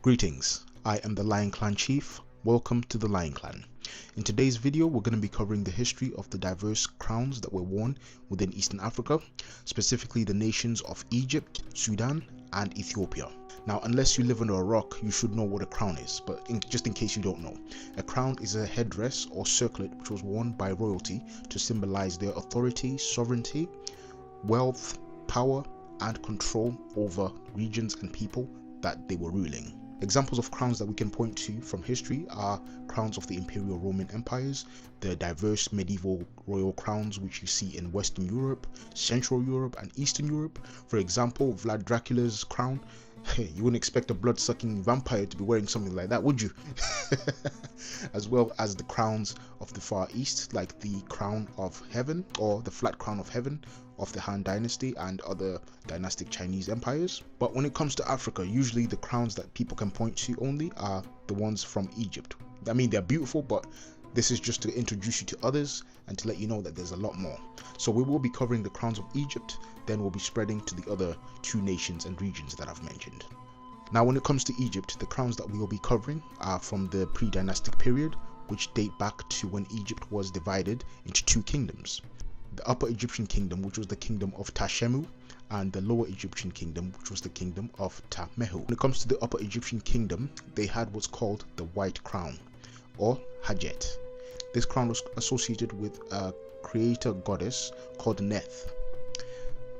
Greetings, I am the Lion Clan Chief. Welcome to the Lion Clan. In today's video, we're going to be covering the history of the diverse crowns that were worn within Eastern Africa, specifically the nations of Egypt, Sudan, and Ethiopia. Now, unless you live under a rock, you should know what a crown is, but just in case you don't know, a crown is a headdress or circlet which was worn by royalty to symbolize their authority, sovereignty, wealth, power, and control over regions and people that they were ruling. Examples of crowns that we can point to from history are crowns of the Imperial Roman empires, the diverse medieval royal crowns which you see in Western Europe, Central Europe, and Eastern Europe. For example, Vlad Dracula's crown. You wouldn't expect a blood-sucking vampire to be wearing something like that, would you? As well as the crowns of the Far East, like the Crown of Heaven or the Flat Crown of Heaven of the Han Dynasty and other dynastic Chinese empires. But when it comes to Africa, usually the crowns that people can point to only are the ones from Egypt. I mean, they're beautiful, but this is just to introduce you to others and to let you know that there's a lot more. So we will be covering the crowns of Egypt, then we'll be spreading to the other two nations and regions that I've mentioned. Now, when it comes to Egypt, the crowns that we will be covering are from the pre-dynastic period, which date back to when Egypt was divided into two kingdoms. The Upper Egyptian Kingdom, which was the kingdom of Tashemu, and the Lower Egyptian Kingdom, which was the kingdom of Tamehu. When it comes to the Upper Egyptian Kingdom, they had what's called the White Crown, or Hajet. This crown was associated with a creator goddess called Neth.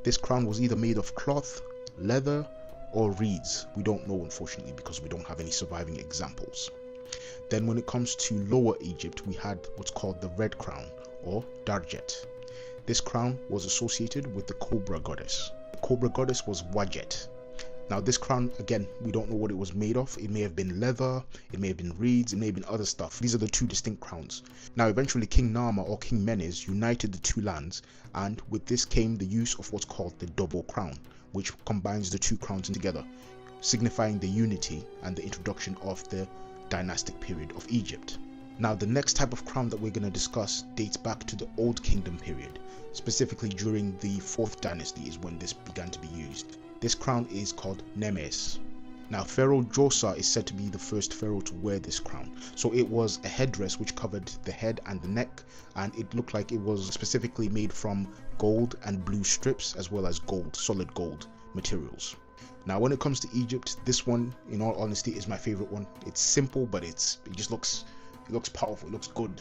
This crown was either made of cloth, leather, or reeds. We don't know, unfortunately, because we don't have any surviving examples. Then when it comes to Lower Egypt, we had what's called the Red Crown, or Darjet. This crown was associated with the Cobra goddess. The Cobra goddess was Wajet. Now, this crown, again, we don't know what it was made of. It may have been leather, it may have been reeds, it may have been other stuff. These are the two distinct crowns. Now, eventually, King Nama or King Menes united the two lands, and with this came the use of what's called the double crown, which combines the two crowns together, signifying the unity and the introduction of the dynastic period of Egypt. Now, the next type of crown that we're going to discuss dates back to the Old Kingdom period. Specifically during the 4th dynasty is when this began to be used. This crown is called Nemes. Now, Pharaoh Djoser is said to be the first pharaoh to wear this crown. So it was a headdress which covered the head and the neck, and it looked like it was specifically made from gold and blue strips, as well as gold, solid gold materials. Now, when it comes to Egypt, this one, in all honesty, is my favorite one. It's simple, but it just looks powerful, it looks good.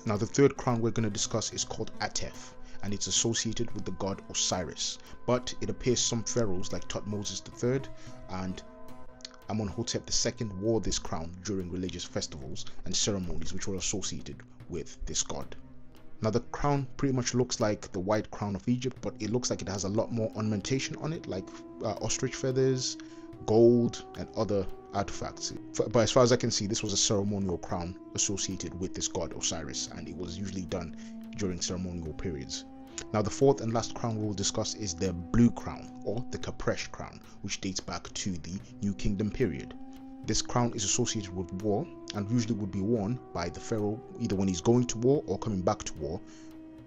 Now, the third crown we're going to discuss is called Atef, and it's associated with the god Osiris, but it appears some pharaohs like Thutmose III and Amenhotep II wore this crown during religious festivals and ceremonies which were associated with this god. Now, the crown pretty much looks like the White Crown of Egypt, but it looks like it has a lot more ornamentation on it, like ostrich feathers, gold, and other artifacts. But as far as I can see, this was a ceremonial crown associated with this god Osiris, and it was usually done during ceremonial periods. Now, the fourth and last crown we will discuss is the Blue Crown, or the Kapresh Crown, which dates back to the New Kingdom period. This crown is associated with war and usually would be worn by the pharaoh either when he's going to war or coming back to war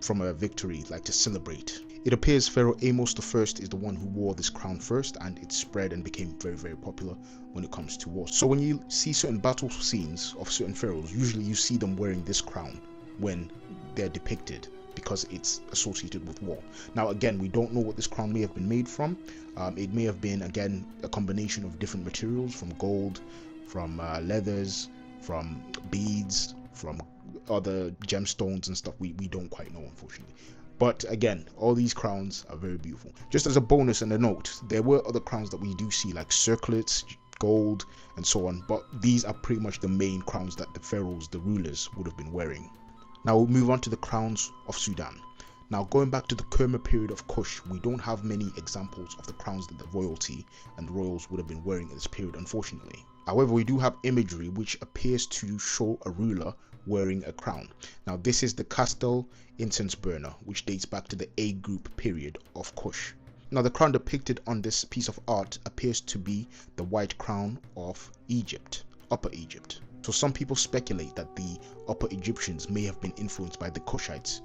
from a victory, like to celebrate. It appears Pharaoh Amos I is the one who wore this crown first, and it spread and became very, very popular when it comes to war. So when you see certain battle scenes of certain pharaohs, usually you see them wearing this crown when they're depicted, because it's associated with war. Now, again, we don't know what this crown may have been made from. It may have been, again, a combination of different materials, from gold, from leathers, from beads, from other gemstones and stuff. We don't quite know, unfortunately. But again, all these crowns are very beautiful. Just as a bonus and a note, there were other crowns that we do see, like circlets, gold, and so on, but these are pretty much the main crowns that the pharaohs, the rulers, would have been wearing. Now we'll move on to the crowns of Sudan. Now, going back to the Kerma period of Kush, we don't have many examples of the crowns that the royalty and royals would have been wearing at this period, unfortunately. However, we do have imagery which appears to show a ruler wearing a crown. Now, this is the Castel incense burner, which dates back to the A group period of Kush. Now, the crown depicted on this piece of art appears to be the White Crown of Egypt, Upper Egypt. So some people speculate that the Upper Egyptians may have been influenced by the Kushites,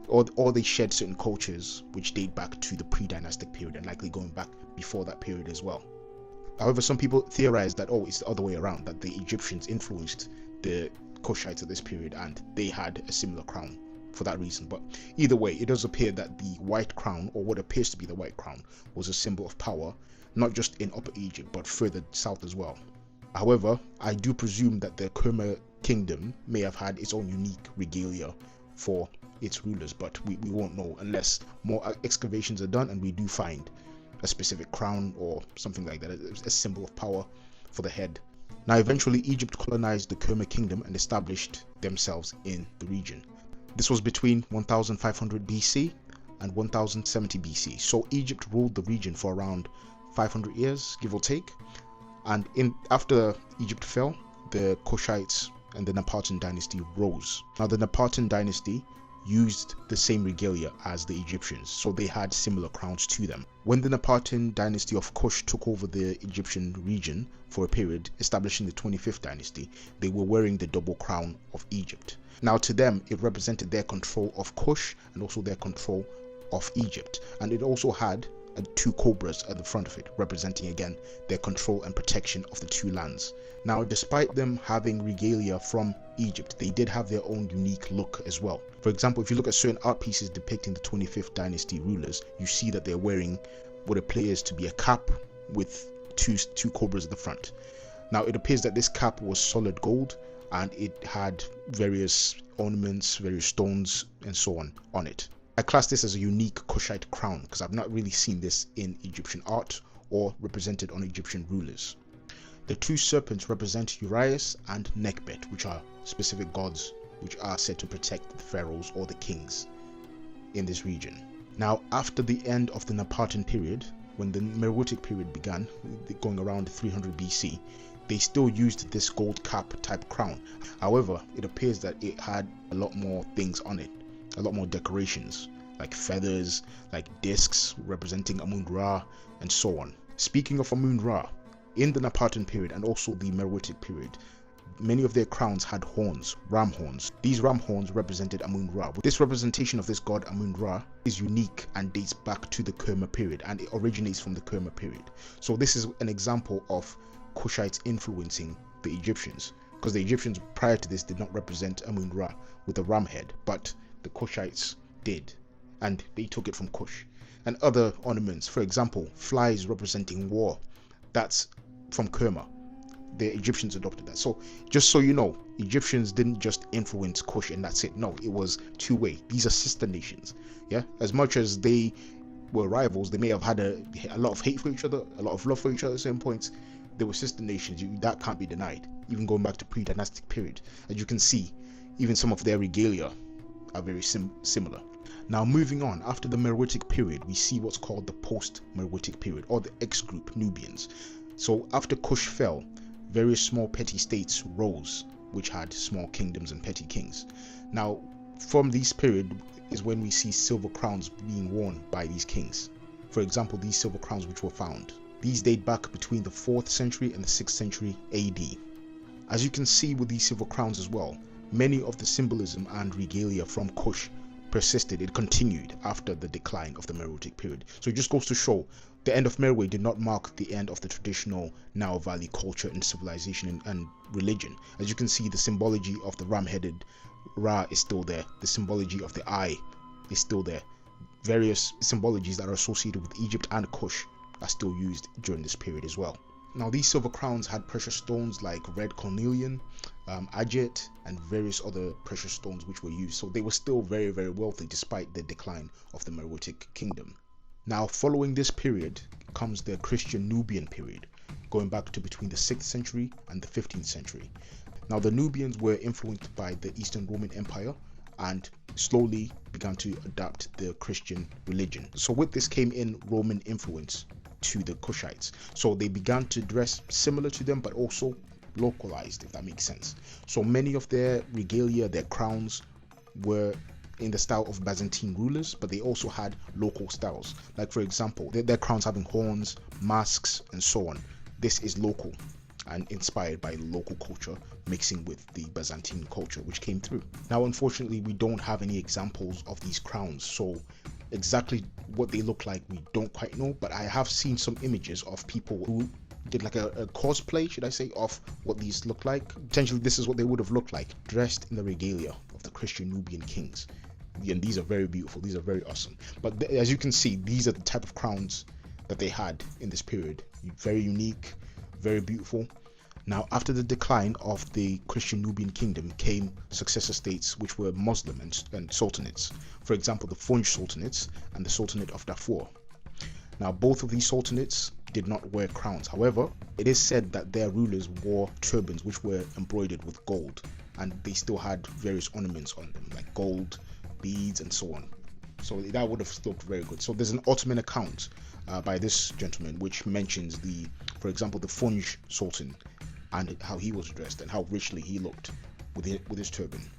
or they shared certain cultures which date back to the pre-dynastic period and likely going back before that period as well. However, some people theorize that, oh, it's the other way around, that the Egyptians influenced the Kushites at this period and they had a similar crown for that reason. But either way, it does appear that the white crown, or what appears to be the white crown, was a symbol of power, not just in Upper Egypt, but further south as well. However, I do presume that the Kerma kingdom may have had its own unique regalia for its rulers, but we won't know unless more excavations are done and we do find a specific crown or something like that, a symbol of power for the head. Now, eventually, Egypt colonized the Kerma kingdom and established themselves in the region. This was between 1500 BC and 1070 BC. So Egypt ruled the region for around 500 years, give or take. And after Egypt fell, the Kushites and the Napatan dynasty rose. Now, the Napatan dynasty used the same regalia as the Egyptians, so they had similar crowns to them. When the Napatan dynasty of Kush took over the Egyptian region for a period, establishing the 25th dynasty, they were wearing the double crown of Egypt. Now, to them, it represented their control of Kush and also their control of Egypt, and it also had two cobras at the front of it, representing again their control and protection of the two lands. Now, despite them having regalia from Egypt, they did have their own unique look as well. For example, if you look at certain art pieces depicting the 25th dynasty rulers, you see that they're wearing what appears to be a cap with two cobras at the front. Now, it appears that this cap was solid gold and it had various ornaments, various stones and so on it. I class this as a unique Kushite crown because I've not really seen this in Egyptian art or represented on Egyptian rulers. The two serpents represent Urias and Nekbet, which are specific gods which are said to protect the pharaohs or the kings in this region. Now, after the end of the Napatan period, when the Meroitic period began, going around 300 BC, they still used this gold cap type crown. However, it appears that it had a lot more things on it, a lot more decorations, like feathers, like discs representing Amun-Ra, and so on. Speaking of Amun-Ra, in the Napatan period and also the Meroitic period, many of their crowns had horns, ram horns. These ram horns represented Amun-Ra. This representation of this god Amun-Ra is unique and dates back to the Kerma period, and it originates from the Kerma period. So this is an example of Kushites influencing the Egyptians, because the Egyptians prior to this did not represent Amun-Ra with a ram head, but the Kushites did, and they took it from Kush. And other ornaments, for example, flies representing war, that's from Kerma. The Egyptians adopted that. So just so you know, Egyptians didn't just influence Kush and that's it. No, it was two-way. These are sister nations. Yeah, as much as they were rivals, they may have had a lot of hate for each other, a lot of love for each other at certain points. They were sister nations. That can't be denied, even going back to pre-dynastic period. As you can see, even some of their regalia are very similar. Now, moving on, after the Meroitic period, we see what's called the Post-Meroitic period, or the X group Nubians. So after Kush fell, various small petty states rose, which had small kingdoms and petty kings. Now, from this period is when we see silver crowns being worn by these kings. For example, these silver crowns which were found. These date back between the 4th century and the 6th century AD. As you can see with these silver crowns as well, many of the symbolism and regalia from Kush persisted. It continued after the decline of the Meroitic period. So it just goes to show the end of Meroe did not mark the end of the traditional Nile Valley culture and civilization and religion. As you can see, the symbology of the ram-headed Ra is still there. The symbology of the eye is still there. Various symbologies that are associated with Egypt and Kush are still used during this period as well. Now, these silver crowns had precious stones like red cornelian, agate, and various other precious stones which were used. So they were still very, very wealthy despite the decline of the Meroitic kingdom. Now, following this period comes the Christian Nubian period, going back to between the 6th century and the 15th century. Now, the Nubians were influenced by the Eastern Roman Empire and slowly began to adopt the Christian religion. So with this came in Roman influence to the Kushites. So they began to dress similar to them, but also localized, if that makes sense. So many of their regalia, their crowns, were in the style of Byzantine rulers, but they also had local styles. Like, for example, their crowns having horns, masks, and so on. This is local and inspired by local culture mixing with the Byzantine culture which came through. Now, unfortunately, we don't have any examples of these crowns, so exactly what they look like we don't quite know, but I have seen some images of people who did like a cosplay, should I say, of what these look like. Potentially this is what they would have looked like, dressed in the regalia of the Christian Nubian kings. And these are very beautiful, these are very awesome. But as you can see, these are the type of crowns that they had in this period. Very unique, very beautiful. Now, after the decline of the Christian Nubian kingdom came successor states which were Muslim and sultanates. For example, the Funj Sultanates and the Sultanate of Darfur. Now, both of these sultanates did not wear crowns. However, it is said that their rulers wore turbans which were embroidered with gold, and they still had various ornaments on them, like gold, beads, and so on. So that would have looked very good. So there's an Ottoman account by this gentleman which mentions for example, the Funj Sultan and how he was dressed and how richly he looked with his turban.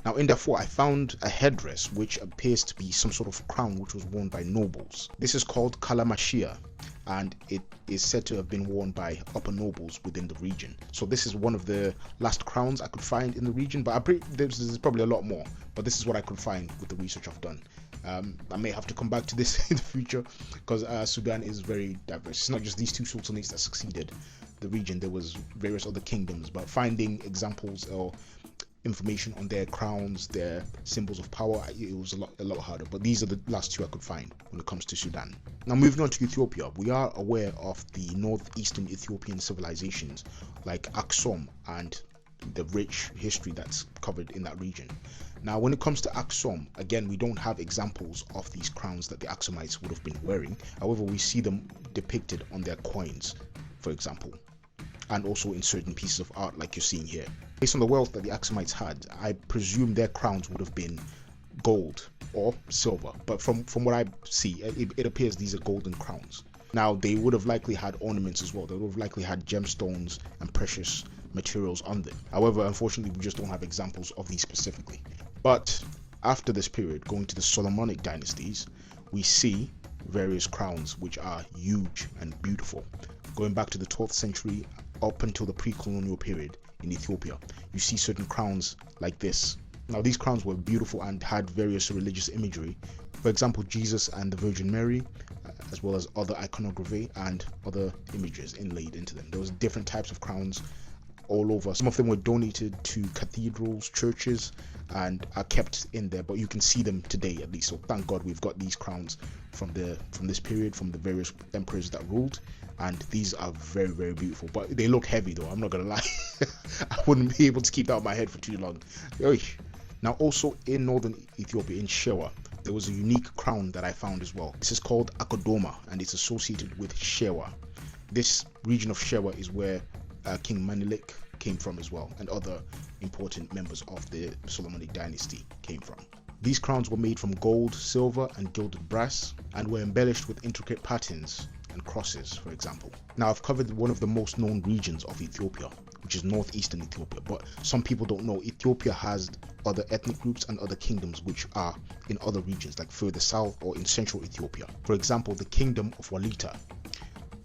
Now, in Darfur, I found a headdress which appears to be some sort of crown which was worn by nobles. This is called kalamashia, and it is said to have been worn by upper nobles within the region. So this is one of the last crowns I could find in the region, but there's probably a lot more, but this is what I could find with the research I've done. I may have to come back to this in the future, because Sudan is very diverse. It's not just these two sultanates that succeeded the region. There was various other kingdoms, but finding examples or information on their crowns, their symbols of power, it was a lot harder. But these are the last two I could find when it comes to Sudan. Now, moving on to Ethiopia, we are aware of the northeastern Ethiopian civilizations like Aksum and the rich history that's covered in that region. Now, when it comes to Aksum, again, we don't have examples of these crowns that the Aksumites would have been wearing. However, we see them depicted on their coins, for example, and also in certain pieces of art like you're seeing here. Based on the wealth that the Aksumites had, I presume their crowns would have been gold or silver, but from what I see, it appears these are golden crowns. Now, they would have likely had ornaments as well. They would have likely had gemstones and precious materials on them. However, unfortunately, we just don't have examples of these specifically. But after this period, going to the Solomonic dynasties, we see various crowns which are huge and beautiful. Going back to the 12th century up until the pre-colonial period in Ethiopia, you see certain crowns like this. Now, these crowns were beautiful and had various religious imagery. For example, Jesus and the Virgin Mary, as well as other iconography and other images inlaid into them. There was different types of crowns all over. Some of them were donated to cathedrals, churches, and are kept in there, but you can see them today at least. So thank God we've got these crowns from this period, from the various emperors that ruled, and these are very, very beautiful. But they look heavy though, I'm not gonna lie. I wouldn't be able to keep that on my head for too long. Now, also in northern Ethiopia, in Shewa, there was a unique crown that I found as well. This is called Akodoma, and it's associated with Shewa. This region of Shewa is where King Menelik came from as well, and other important members of the Solomonic dynasty came from. These crowns were made from gold, silver, and gilded brass, and were embellished with intricate patterns and crosses, for example. Now, I've covered one of the most known regions of Ethiopia, which is northeastern Ethiopia, but some people don't know Ethiopia has other ethnic groups and other kingdoms which are in other regions, like further south or in central Ethiopia. For example, the Kingdom of Wolaita.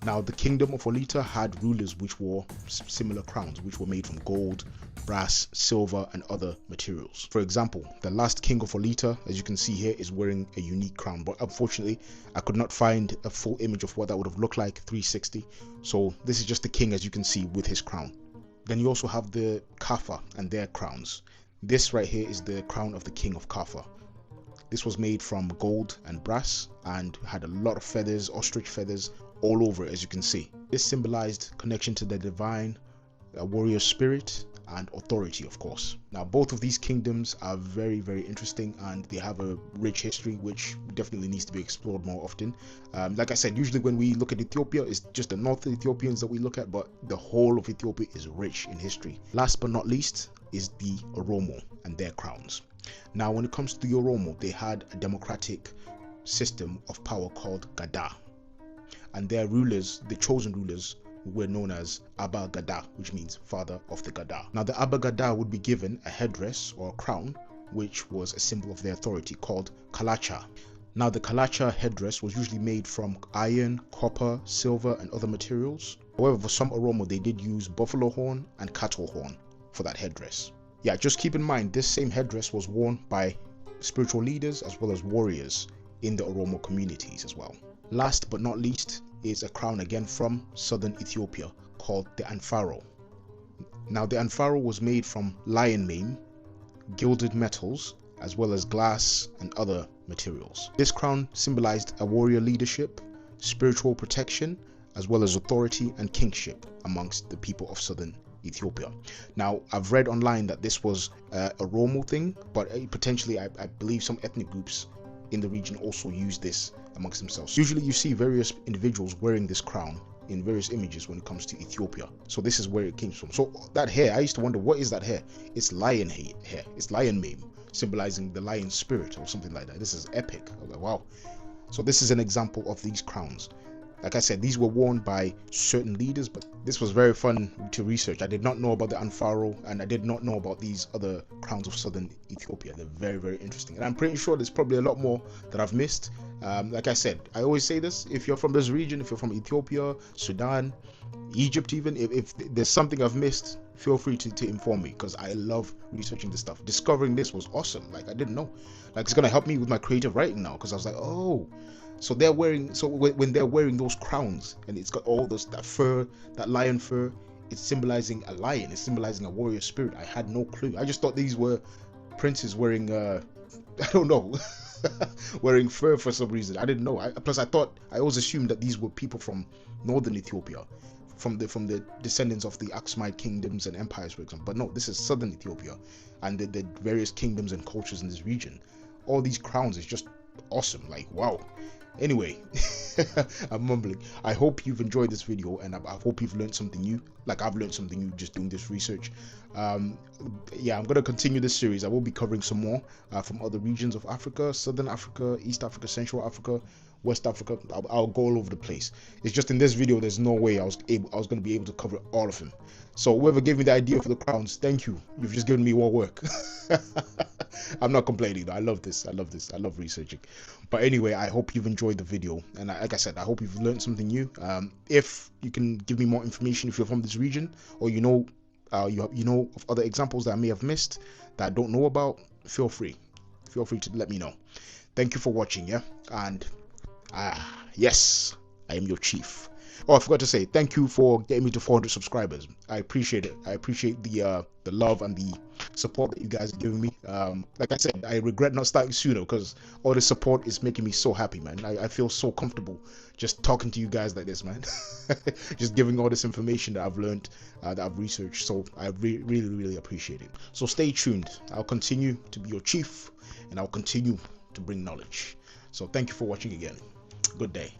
Now, the Kingdom of Wolaita had rulers which wore similar crowns, which were made from gold, brass, silver, and other materials. For example, the last king of Wolaita, as you can see here, is wearing a unique crown, but unfortunately, I could not find a full image of what that would have looked like 360. So this is just the king, as you can see, with his crown. Then you also have the Kafa and their crowns. This right here is the crown of the king of Kafa. This was made from gold and brass and had a lot of feathers, ostrich feathers, all over it, as you can see. This symbolized connection to the divine, a warrior spirit, and authority, of course. Now, both of these kingdoms are very, very interesting, and they have a rich history which definitely needs to be explored more often. Like I said, usually when we look at Ethiopia, it's just the North Ethiopians that we look at, but the whole of Ethiopia is rich in history. Last but not least is the Oromo and their crowns. Now, when it comes to the Oromo, they had a democratic system of power called Gada, and their rulers, the chosen rulers, were known as Abba Gada, which means father of the Gada. Now, the Abba Gada would be given a headdress or a crown, which was a symbol of their authority, called kalacha. Now, the kalacha headdress was usually made from iron, copper, silver, and other materials. However, for some Oromo, they did use buffalo horn and cattle horn for that headdress. Yeah, just keep in mind, this same headdress was worn by spiritual leaders as well as warriors in the Oromo communities as well. Last but not least is a crown again from southern Ethiopia called the Anfaro. Now the Anfaro was made from lion mane, gilded metals, as well as glass and other materials. This crown symbolized a warrior leadership, spiritual protection, as well as authority and kingship amongst the people of southern Ethiopia. Now, I've read online that this was a Oromo thing, but potentially I believe some ethnic groups in the region also use this amongst themselves. Usually you see various individuals wearing this crown in various images when it comes to Ethiopia. So this is where it came from. So that hair, I used to wonder, what is that hair? It's lion hair. It's lion mane, symbolizing the lion spirit or something like that. This is epic. I was like, wow. So this is an example of these crowns. Like I said, these were worn by certain leaders, but this was very fun to research. I did not know about the Anfaro, and I did not know about these other crowns of southern Ethiopia. They're very, very interesting. And I'm pretty sure there's probably a lot more that I've missed. Like I said, I always say this, if you're from this region, if you're from Ethiopia, Sudan, Egypt even, if there's something I've missed, feel free to inform me, because I love researching this stuff. Discovering this was awesome. Like, I didn't know. Like, it's going to help me with my creative writing now, because I was like, oh, so they're wearing, so when they're wearing those crowns and it's got all that fur, that lion fur, it's symbolizing a lion, it's symbolizing a warrior spirit. I had no clue. I just thought these were princes wearing I don't know, wearing fur for some reason. I didn't know. Plus I always assumed that these were people from northern Ethiopia, from the descendants of the Aksumite kingdoms and empires, for example. But no, this is southern Ethiopia and the various kingdoms and cultures in this region. All these crowns is just awesome. Like, wow. Anyway, I'm mumbling. I hope you've enjoyed this video, and I hope you've learned something new. Like, I've learned something new just doing this research. Yeah, I'm going to continue this series. I will be covering some more from other regions of Africa: Southern Africa, East Africa, Central Africa, West Africa. I'll go all over the place. It's just in this video, there's no way I was going to be able to cover all of them. So whoever gave me the idea for the crowns, thank you. You've just given me more work. I'm not complaining though. I love this. I love researching. But anyway, I hope you've enjoyed the video, and like I said, I hope you've learned something new. If you can give me more information, if you're from this region, or you know of other examples that I may have missed that I don't know about, feel free to let me know. Thank you for watching. Yeah, and yes, I am your chief. Oh, I forgot to say thank you for getting me to 400 subscribers. I appreciate it. I appreciate the love and the support that you guys are giving me. Like I said, I regret not starting sooner, because all the support is making me so happy, man. I feel so comfortable just talking to you guys like this, man. Just giving all this information that I've learned, that I've researched. So I really appreciate it. So stay tuned. I'll continue to be your chief, and I'll continue to bring knowledge. So thank you for watching again. Good day.